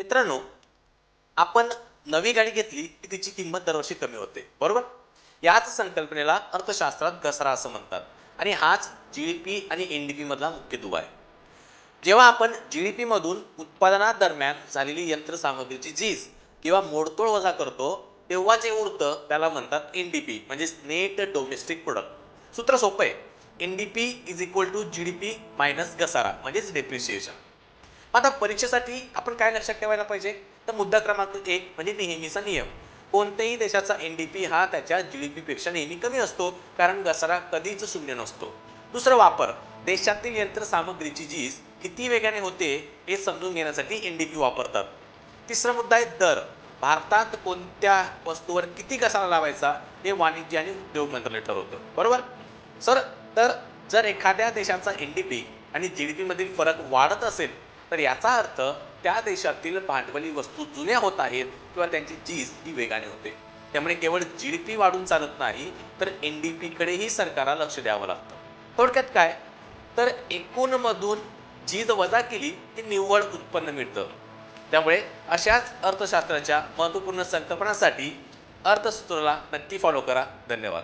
मित्रांनो, आपण नवी गाडी घेतली की तिची किंमत दरवर्षी कमी होते, बरोबर? याच संकल्पनेला अर्थशास्त्रात घसारा असं म्हणतात आणि हाच जी-डी-पी आणि एन-डी-पी मधला मुख्य दुवा आहे. जेव्हा आपण जी-डी-पी मधून उत्पादनादरम्यान झालेली यंत्रसामग्रीची झीज किंवा मोडतोड वजा करतो, तेव्हा जे उरतं त्याला म्हणतात एन-डी-पी म्हणजे नेट डोमेस्टिक प्रोडक्ट. सूत्र सोपं आहे. NDP is equal to GDP minus घसारा म्हणजेच डेप्रिसिएशन. आता परीक्षेसाठी आपण काय लक्षात ठेवायला पाहिजे? तर मुद्दा क्रमांक 1 म्हणजे नेहमीचा नियम. कोणत्याही देशाचा एन-डी-पी हा त्याच्या जी-डी-पी पेक्षा नेहमी कमी असतो, कारण घसारा कधीच शून्य नसतो. दुसरं वापर, देशातील यंत्रसामग्रीची झीज किती वेगाने होते हे समजून घेण्यासाठी एन-डी-पी वापरतात. तिसरा मुद्दा आहे दर. भारतात कोणत्या वस्तूवर किती घसारा लावायचा हे वाणिज्य आणि उद्योग मंत्रालय ठरवतं, बरोबर? सर, तर जर एखाद्या देशाचा एन-डी-पी आणि जी-डी-पी मधील फरक वाढत असेल, तर याचा अर्थ त्या देशातील भांडवली वस्तू जुन्या होत आहेत किंवा त्यांची झीज ही वेगाने होते. त्यामुळे केवळ जी-डी-पी वाढून चालत नाही, तर एन-डी-पी कडेही सरकारला लक्ष द्यावं लागतं. थोडक्यात काय, तर एकूण मधून झीज वजा केली की निव्वळ उत्पन्न मिळतं. त्यामुळे अशाच अर्थशास्त्राच्या महत्त्वपूर्ण संकल्पनांसाठी अर्थसूत्राला नक्की फॉलो करा. धन्यवाद.